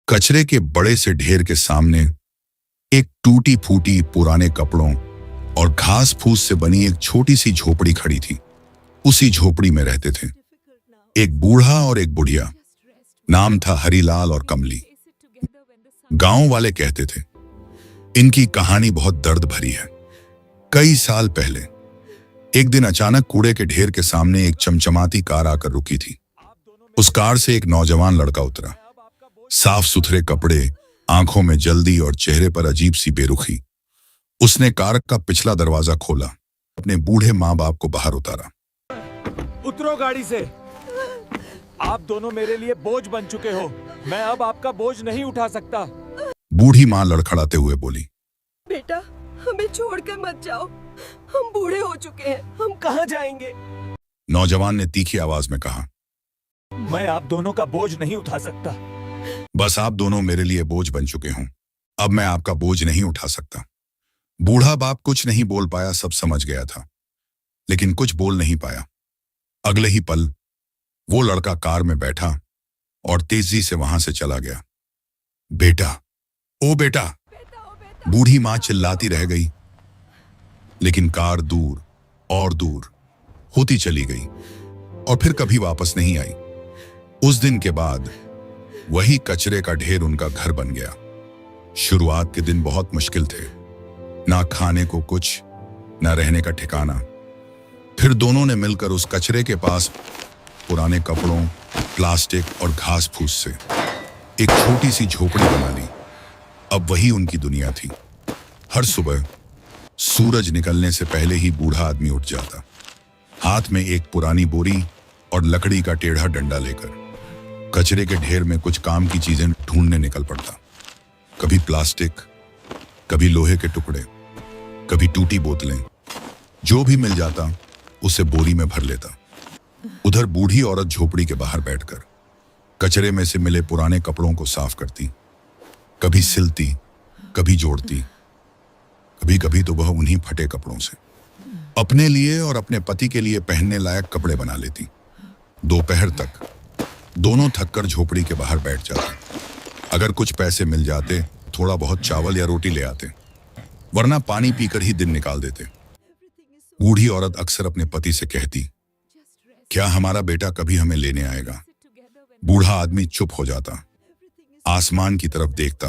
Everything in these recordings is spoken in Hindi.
कचरे के बड़े से ढेर के सामने एक टूटी फूटी पुराने कपड़ों और घास फूस से बनी एक छोटी सी झोपड़ी खड़ी थी। उसी झोपड़ी में रहते थे एक बूढ़ा और एक बुढ़िया। नाम था हरीलाल और कमली। गांव वाले कहते थे इनकी कहानी बहुत दर्द भरी है। कई साल पहले एक दिन अचानक कूड़े के ढेर के सामने एक चमचमाती कार आकर रुकी थी। उस कार से एक नौजवान लड़का उतरा। साफ सुथरे कपड़े, आंखों में जल्दी और चेहरे पर अजीब सी बेरुखी। उसने कार का पिछला दरवाजा खोला, अपने बूढ़े माँ बाप को बाहर उतारा। उतरो गाड़ी से। आप दोनों मेरे लिए बोझ बन चुके हो। मैं अब आपका बोझ नहीं उठा सकता। बूढ़ी माँ लड़खड़ाते हुए बोली, बेटा हमें छोड़कर मत जाओ, हम बूढ़े हो चुके हैं, हम कहाँ जाएंगे। नौजवान ने तीखी आवाज में कहा, मैं आप दोनों का बोझ नहीं उठा सकता। बस आप दोनों मेरे लिए बोझ बन चुके हों, अब मैं आपका बोझ नहीं उठा सकता। बूढ़ा बाप कुछ नहीं बोल पाया, सब समझ गया था लेकिन कुछ बोल नहीं पाया। अगले ही पल वो लड़का कार में बैठा और तेजी से वहां से चला गया। बेटा, ओ बेटा, बूढ़ी मां चिल्लाती रह गई, लेकिन कार दूर और दूर होती चली गई और फिर कभी वापस नहीं आई। उस दिन के बाद वही कचरे का ढेर उनका घर बन गया। शुरुआत के दिन बहुत मुश्किल थे, ना खाने को कुछ, ना रहने का ठिकाना। फिर दोनों ने मिलकर उस कचरे के पास पुराने कपड़ों, प्लास्टिक और घास फूस से एक छोटी सी झोपड़ी बना ली। अब वही उनकी दुनिया थी। हर सुबह सूरज निकलने से पहले ही बूढ़ा आदमी उठ जाता, हाथ में एक पुरानी बोरी और लकड़ी का टेढ़ा डंडा लेकर कचरे के ढेर में कुछ काम की चीजें ढूंढने निकल पड़ता। कभी प्लास्टिक, कभी लोहे के टुकड़े, कभी टूटी बोतलें। जो भी मिल जाता उसे बोरी में भर लेता। उधर बूढ़ी औरत झोपड़ी के बाहर बैठकर कचरे में से मिले पुराने कपड़ों को साफ करती, कभी सिलती, कभी जोड़ती, कभी कभी तो वह उन्हीं फटे कपड़ों से अपने लिए और अपने पति के लिए पहनने लायक कपड़े बना लेती। दोपहर तक दोनों थककर झोपड़ी के बाहर बैठ जाते। अगर कुछ पैसे मिल जाते, थोड़ा बहुत चावल या रोटी ले आते, वरना पानी पीकर ही दिन निकाल देते। बूढ़ी औरत अक्सर अपने पति से कहती, क्या हमारा बेटा कभी हमें लेने आएगा। बूढ़ा आदमी चुप हो जाता, आसमान की तरफ देखता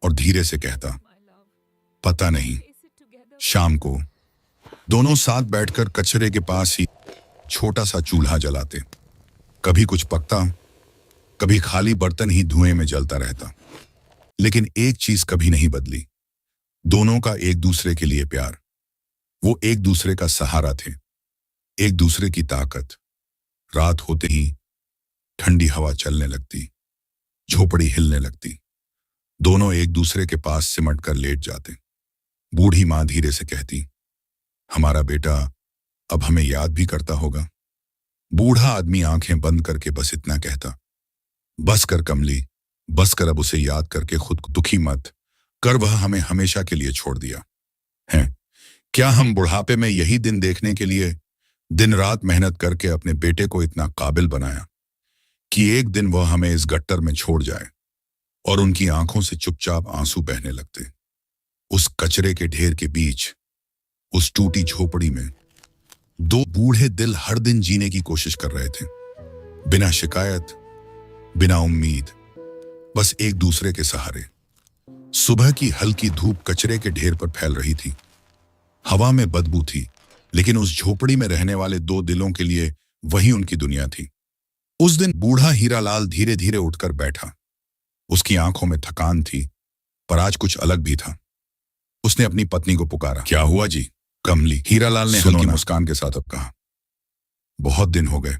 और धीरे से कहता, पता नहीं। शाम को दोनों साथ बैठकर कचरे के पास ही छोटा सा चूल्हा जलाते। कभी कुछ पकता, कभी खाली बर्तन ही धुएं में जलता रहता। लेकिन एक चीज कभी नहीं बदली, दोनों का एक दूसरे के लिए प्यार। वो एक दूसरे का सहारा थे, एक दूसरे की ताकत। रात होते ही ठंडी हवा चलने लगती, झोपड़ी हिलने लगती। दोनों एक दूसरे के पास सिमट कर लेट जाते। बूढ़ी मां धीरे से कहती, हमारा बेटा अब हमें याद भी करता होगा। बूढ़ा आदमी आंखें बंद करके बस इतना कहता, बस कर कमली, बस कर, अब उसे याद करके खुद को दुखी मत कर, वह हमें हमेशा के लिए छोड़ दिया है। क्या हम बुढ़ापे में यही दिन देखने के लिए दिन रात मेहनत करके अपने बेटे को इतना काबिल बनाया कि एक दिन वह हमें इस गट्टर में छोड़ जाए। और उनकी आंखों से चुपचाप आंसू बहने लगते। उस कचरे के ढेर के बीच, उस टूटी झोपड़ी में दो बूढ़े दिल हर दिन जीने की कोशिश कर रहे थे, बिना शिकायत, बिना उम्मीद, बस एक दूसरे के सहारे। सुबह की हल्की धूप कचरे के ढेर पर फैल रही थी। हवा में बदबू थी, लेकिन उस झोपड़ी में रहने वाले दो दिलों के लिए वही उनकी दुनिया थी। उस दिन बूढ़ा हीरालाल धीरे धीरे उठकर बैठा। उसकी आंखों में थकान थी, पर आज कुछ अलग भी था। उसने अपनी पत्नी को पुकारा, क्या हुआ जी? कमली, हीरालाल ने हल्की मुस्कान के साथ अब कहा, बहुत दिन हो गए,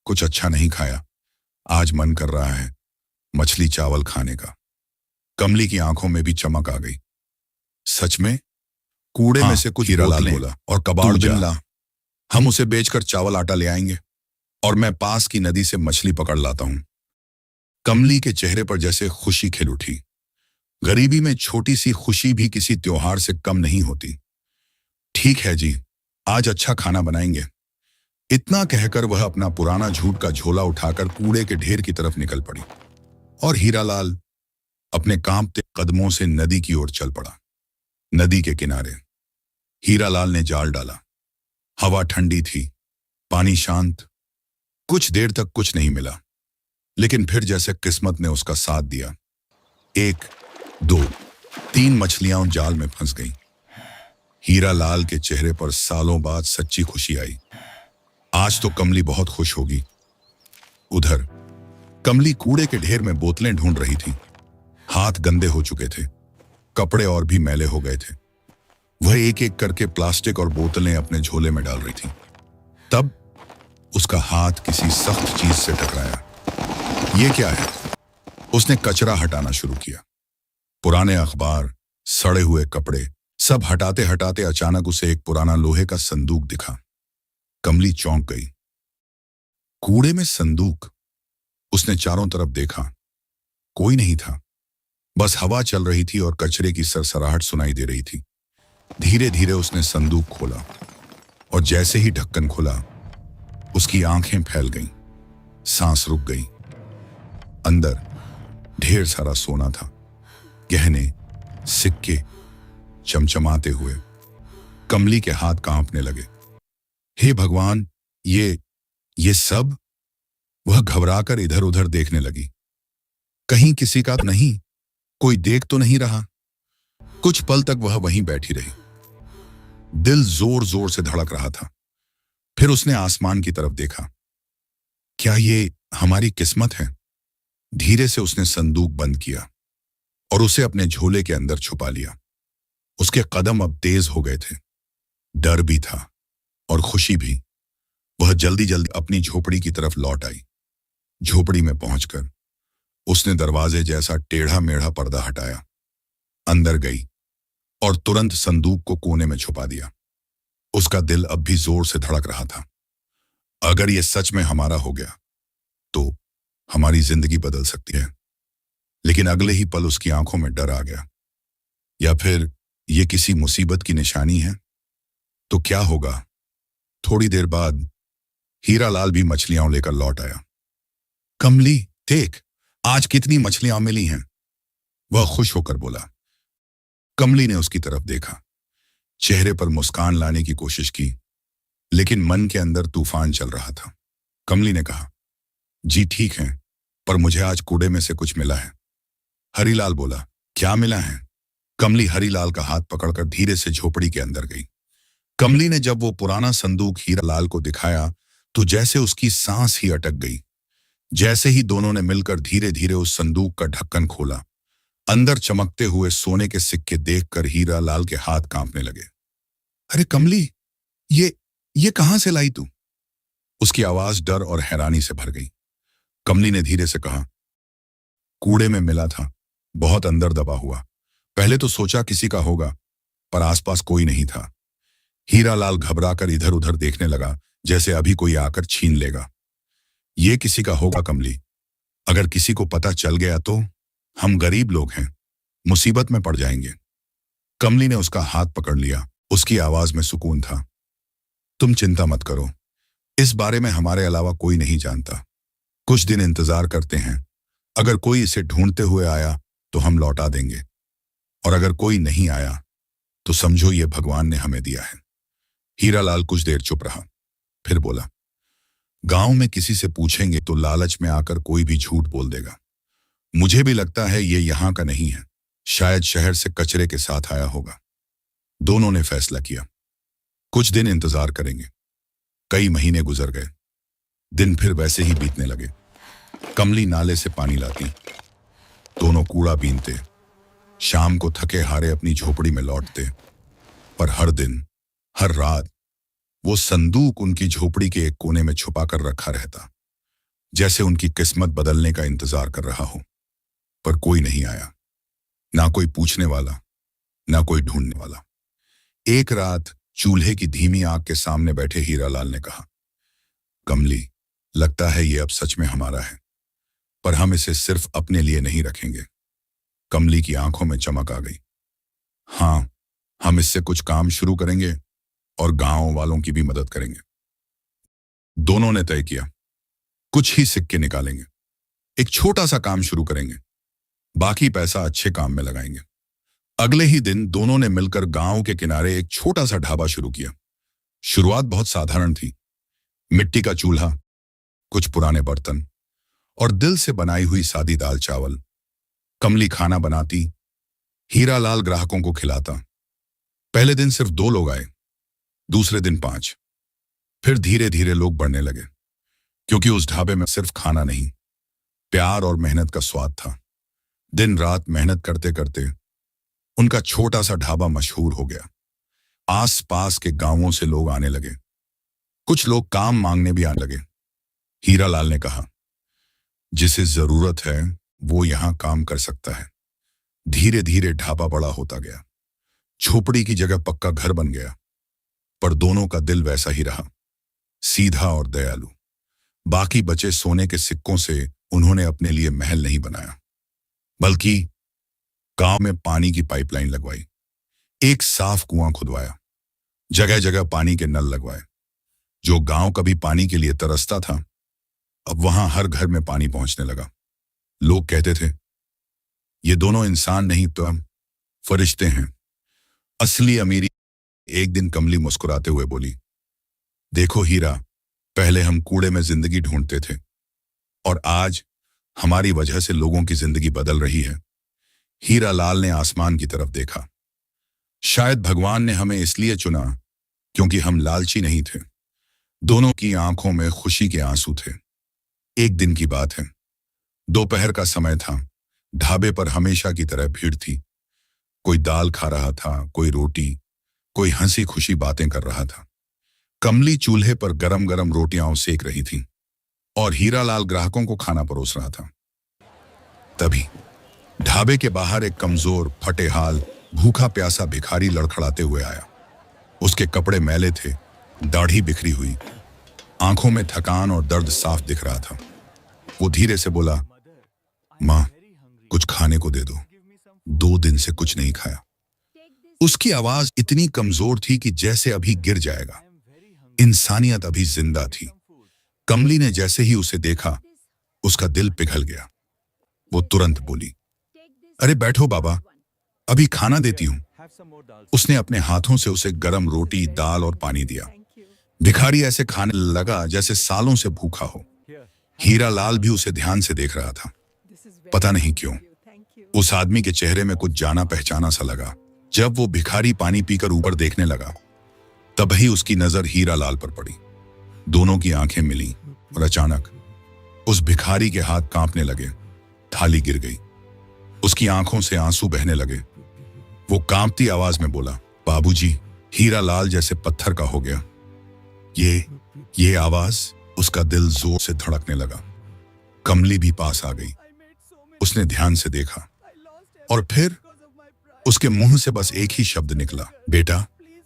कुछ अच्छा नहीं खाया, आज मन कर रहा है मछली चावल खाने का। कमली की आंखों में भी चमक आ गई। सच में? कूड़े में से कुछ हीरालाल बोला, और कबाड़ बिन ला, हम उसे बेचकर चावल आटा ले आएंगे और मैं पास की नदी से मछली पकड़ लाता हूं। कमली के चेहरे पर जैसे खुशी खिल उठी। गरीबी में छोटी सी खुशी भी किसी त्योहार से कम नहीं होती। ठीक है जी, आज अच्छा खाना बनाएंगे। इतना कहकर वह अपना पुराना झूठ का झोला उठाकर कूड़े के ढेर की तरफ निकल पड़ी और हीरालाल अपने कांपते कदमों से नदी की ओर चल पड़ा। नदी के किनारे हीरालाल ने जाल डाला। हवा ठंडी थी, पानी शांत। कुछ देर तक कुछ नहीं मिला, लेकिन फिर जैसे किस्मत ने उसका साथ दिया, 1, 2, 3 मछलियां जाल में फंस गईं। हीरालाल के चेहरे पर सालों बाद सच्ची खुशी आई। आज तो कमली बहुत खुश होगी। उधर कमली कूड़े के ढेर में बोतलें ढूंढ रही थी। हाथ गंदे हो चुके थे, कपड़े और भी मैले हो गए थे। वह एक एक करके प्लास्टिक और बोतलें अपने झोले में डाल रही थी। तब उसका हाथ किसी सख्त चीज से टकराया। ये क्या है? उसने कचरा हटाना शुरू किया। पुराने अखबार, सड़े हुए कपड़े, सब हटाते हटाते अचानक उसे एक पुराना लोहे का संदूक दिखा। कमली चौंक गई। कूड़े में संदूक। उसने चारों तरफ देखा, कोई नहीं था। बस हवा चल रही थी और कचरे की सरसराहट सुनाई दे रही थी। धीरे धीरे उसने संदूक खोला और जैसे ही ढक्कन खुला, उसकी आंखें फैल गईं, सांस रुक गई। अंदर ढेर सारा सोना था, गहने, सिक्के चमचमाते हुए। कमली के हाथ कांपने लगे। हे भगवान, ये सब? वह घबराकर इधर उधर देखने लगी। कहीं किसी का नहीं, कोई देख तो नहीं रहा। कुछ पल तक वह वहीं बैठी रही। दिल जोर जोर से धड़क रहा था। फिर उसने आसमान की तरफ देखा। क्या ये हमारी किस्मत है? धीरे से उसने संदूक बंद किया और उसे अपने झोले के अंदर छुपा लिया। उसके कदम अब तेज हो गए थे। डर भी था और खुशी भी। वह जल्दी जल्दी अपनी झोपड़ी की तरफ लौट आई। झोपड़ी में पहुंचकर उसने दरवाजे जैसा टेढ़ा मेढ़ा पर्दा हटाया, अंदर गई और तुरंत संदूक को कोने में छुपा दिया। उसका दिल अब भी जोर से धड़क रहा था। अगर यह सच में हमारा हो गया तो हमारी जिंदगी बदल सकती है। लेकिन अगले ही पल उसकी आंखों में डर आ गया। या फिर यह किसी मुसीबत की निशानी है? तो क्या होगा? थोड़ी देर बाद हीरालाल भी मछलियां लेकर लौट आया। कमली, देख, आज कितनी मछलियां मिली हैं, वह खुश होकर बोला। कमली ने उसकी तरफ देखा, चेहरे पर मुस्कान लाने की कोशिश की, लेकिन मन के अंदर तूफान चल रहा था। कमली ने कहा, जी ठीक है, पर मुझे आज कूड़े में से कुछ मिला है। हरीलाल बोला, क्या मिला है? कमली हरीलाल का हाथ पकड़कर धीरे से झोपड़ी के अंदर गई। कमली ने जब वो पुराना संदूक हीरालाल को दिखाया तो जैसे उसकी सांस ही अटक गई। जैसे ही दोनों ने मिलकर धीरे धीरे उस संदूक का ढक्कन खोला, अंदर चमकते हुए सोने के सिक्के देखकर हीरालाल के हाथ कांपने लगे। अरे कमली, ये कहां से लाई तू? उसकी आवाज डर और हैरानी से भर गई। कमली ने धीरे से कहा, कूड़े में मिला था, बहुत अंदर दबा हुआ। पहले तो सोचा किसी का होगा, पर आसपास कोई नहीं था। हीरालाल घबराकर इधर उधर देखने लगा, जैसे अभी कोई आकर छीन लेगा। ये किसी का होगा कमली, अगर किसी को पता चल गया तो? हम गरीब लोग हैं, मुसीबत में पड़ जाएंगे। कमली ने उसका हाथ पकड़ लिया। उसकी आवाज में सुकून था। तुम चिंता मत करो, इस बारे में हमारे अलावा कोई नहीं जानता। कुछ दिन इंतजार करते हैं, अगर कोई इसे ढूंढते हुए आया तो हम लौटा देंगे, और अगर कोई नहीं आया तो समझो ये भगवान ने हमें दिया है। हीरालाल कुछ देर चुप रहा, फिर बोला, गांव में किसी से पूछेंगे तो लालच में आकर कोई भी झूठ बोल देगा। मुझे भी लगता है ये यहां का नहीं है, शायद शहर से कचरे के साथ आया होगा। दोनों ने फैसला किया, कुछ दिन इंतजार करेंगे। कई महीने गुजर गए। दिन फिर वैसे ही बीतने लगे। कमली नाले से पानी लाती, दोनों कूड़ा बीनते, शाम को थके हारे अपनी झोपड़ी में लौटते। पर हर दिन, हर रात वो संदूक उनकी झोपड़ी के एक कोने में छुपा कर रखा रहता, जैसे उनकी किस्मत बदलने का इंतजार कर रहा हो। पर कोई नहीं आया, ना कोई पूछने वाला, ना कोई ढूंढने वाला। एक रात चूल्हे की धीमी आग के सामने बैठे हीरालाल ने कहा, कमली, लगता है ये अब सच में हमारा है, पर हम इसे सिर्फ अपने लिए नहीं रखेंगे। कमली की आंखों में चमक आ गई। हाँ, हम इससे कुछ काम शुरू करेंगे और गांव वालों की भी मदद करेंगे। दोनों ने तय किया, कुछ ही सिक्के निकालेंगे, एक छोटा सा काम शुरू करेंगे। बाकी पैसा अच्छे काम में लगाएंगे। अगले ही दिन दोनों ने मिलकर गांव के किनारे एक छोटा सा ढाबा शुरू किया। शुरुआत बहुत साधारण थी। मिट्टी का चूल्हा, कुछ पुराने बर्तन और दिल से बनाई हुई सादी दाल चावल। कमली खाना बनाती, हीरालाल ग्राहकों को खिलाता। पहले दिन सिर्फ 2 लोग आए, दूसरे दिन 5। फिर धीरे धीरे लोग बढ़ने लगे, क्योंकि उस ढाबे में सिर्फ खाना नहीं, प्यार और मेहनत का स्वाद था। दिन रात मेहनत करते करते उनका छोटा सा ढाबा मशहूर हो गया। आस पास के गांवों से लोग आने लगे, कुछ लोग काम मांगने भी आने लगे। हीरालाल ने कहा, जिसे जरूरत है वो यहां काम कर सकता है। धीरे धीरे ढाबा बड़ा होता गया। झोपड़ी की जगह पक्का घर बन गया, पर दोनों का दिल वैसा ही रहा, सीधा और दयालु। बाकी बचे सोने के सिक्कों से उन्होंने अपने लिए महल नहीं बनाया, बल्कि गांव में पानी की पाइपलाइन लगवाई, एक साफ कुआं खुदवाया, जगह जगह पानी के नल लगवाए। जो गांव कभी पानी के लिए तरसता था, अब वहां हर घर में पानी पहुंचने लगा। लोग कहते थे, ये दोनों इंसान नहीं तो हम फरिश्ते हैं। असली अमीरी। एक दिन कमली मुस्कुराते हुए बोली, देखो हीरा, पहले हम कूड़े में जिंदगी ढूंढते थे और आज हमारी वजह से लोगों की जिंदगी बदल रही है। हीरालाल ने आसमान की तरफ देखा। शायद भगवान ने हमें इसलिए चुना क्योंकि हम लालची नहीं थे। दोनों की आंखों में खुशी के आंसू थे। एक दिन की बात है, दोपहर का समय था। ढाबे पर हमेशा की तरह भीड़ थी। कोई दाल खा रहा था, कोई रोटी, कोई हंसी खुशी बातें कर रहा था। कमली चूल्हे पर गरम गरम रोटियां सेक रही थी और हीरालाल ग्राहकों को खाना परोस रहा था। तभी ढाबे के बाहर एक कमजोर, फटे हाल, भूखा प्यासा भिखारी लड़खड़ाते हुए आया। उसके कपड़े मैले थे, दाढ़ी बिखरी हुई, आंखों में थकान और दर्द साफ दिख रहा था। वो धीरे से बोला, मां, कुछ खाने को दे दो, 2 दिन से कुछ नहीं खाया। उसकी आवाज इतनी कमजोर थी कि जैसे अभी गिर जाएगा। इंसानियत अभी जिंदा थी। कमली ने जैसे ही उसे देखा, उसका दिल पिघल गया। वो तुरंत बोली, अरे बैठो बाबा, अभी खाना देती हूं। उसने अपने हाथों से उसे गरम रोटी, दाल और पानी दिया। भिखारी ऐसे खाने लगा जैसे सालों से भूखा हो। हीरालाल भी उसे ध्यान से देख रहा था। पता नहीं क्यों उस आदमी के चेहरे में कुछ जाना पहचाना सा लगा। जब वो भिखारी पानी पीकर ऊपर देखने लगा, तभी उसकी नजर हीरालाल पर पड़ी। दोनों की आंखें मिली और अचानक उस भिखारी के हाथ कांपने लगे। थाली गिर गई, उसकी आंखों से आंसू बहने लगे। वो कांपती आवाज में बोला, बाबूजी। हीरालाल जैसे पत्थर का हो गया। ये आवाज, उसका दिल जोर से धड़कने लगा। कमली भी पास आ गई। उसने ध्यान से देखा और फिर उसके मुंह से बस एक ही शब्द निकला, बेटा।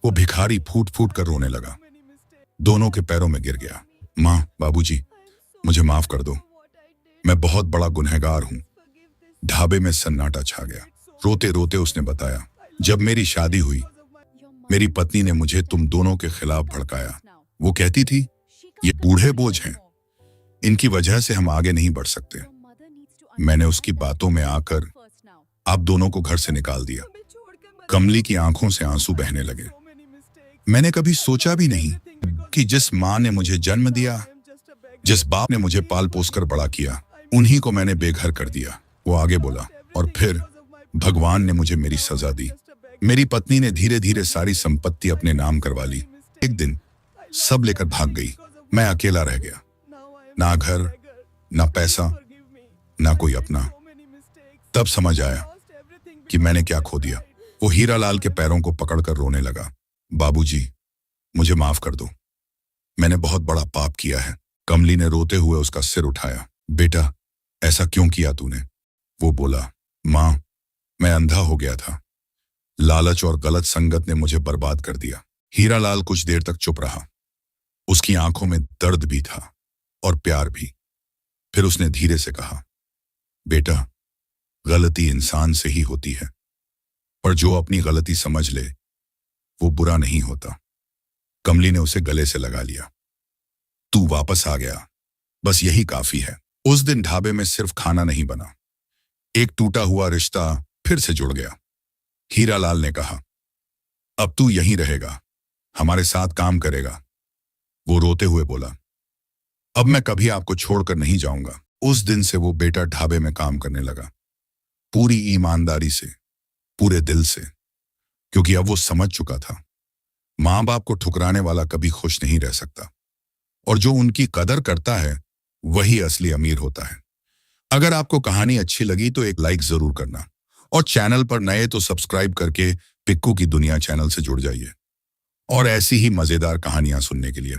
वो भिखारी फूट फूट कर रोने लगा, दोनों के पैरों में गिर गया। मां, बाबूजी, मुझे माफ कर दो, मैं बहुत बड़ा गुनहगार हूं। ढाबे में सन्नाटा छा गया। रोते रोते उसने बताया, जब मेरी शादी हुई, मेरी पत्नी ने मुझे तुम दोनों के खिलाफ भड़काया। वो कहती थी, ये बूढ़े बोझ हैं, इनकी वजह से हम आगे नहीं बढ़ सकते। मैंने उसकी बातों में आकर आप दोनों को घर से निकाल दिया। कमली की आंखों से आंसू बहने लगे। मैंने कभी सोचा भी नहीं कि जिस मां ने मुझे जन्म दिया, जिस बाप ने मुझे पाल पोस कर बड़ा किया, उन्हीं को मैंने बेघर कर दिया। वो आगे बोला, और फिर भगवान ने मुझे मेरी सजा दी। मेरी पत्नी ने धीरे धीरे सारी संपत्ति अपने नाम करवा ली। एक दिन सब लेकर भाग गई। मैं अकेला रह गया, ना घर, ना पैसा, ना कोई अपना। तब समझ आया कि मैंने क्या खो दिया। वो हीरालाल के पैरों को पकड़कर रोने लगा। बाबूजी, मुझे माफ कर दो, मैंने बहुत बड़ा पाप किया है। कमली ने रोते हुए उसका सिर उठाया। बेटा, ऐसा क्यों किया तूने? वो बोला, मां, मैं अंधा हो गया था। लालच और गलत संगत ने मुझे बर्बाद कर दिया। हीरालाल कुछ देर तक चुप रहा। उसकी आंखों में दर्द भी था और प्यार भी। फिर उसने धीरे से कहा, बेटा, गलती इंसान से ही होती है, पर जो अपनी गलती समझ ले वो बुरा नहीं होता। कमली ने उसे गले से लगा लिया। तू वापस आ गया, बस यही काफी है। उस दिन ढाबे में सिर्फ खाना नहीं बना, एक टूटा हुआ रिश्ता फिर से जुड़ गया। हीरालाल ने कहा, अब तू यहीं रहेगा, हमारे साथ काम करेगा। वो रोते हुए बोला, अब मैं कभी आपको छोड़कर नहीं जाऊंगा। उस दिन से वो बेटा ढाबे में काम करने लगा, पूरी ईमानदारी से, पूरे दिल से, क्योंकि अब वो समझ चुका था मां बाप को ठुकराने वाला कभी खुश नहीं रह सकता, और जो उनकी कदर करता है वही असली अमीर होता है। अगर आपको कहानी अच्छी लगी तो एक लाइक जरूर करना, और चैनल पर नए तो सब्सक्राइब करके पिक्कू की दुनिया चैनल से जुड़ जाइए और ऐसी ही मजेदार कहानियां सुनने के लिए।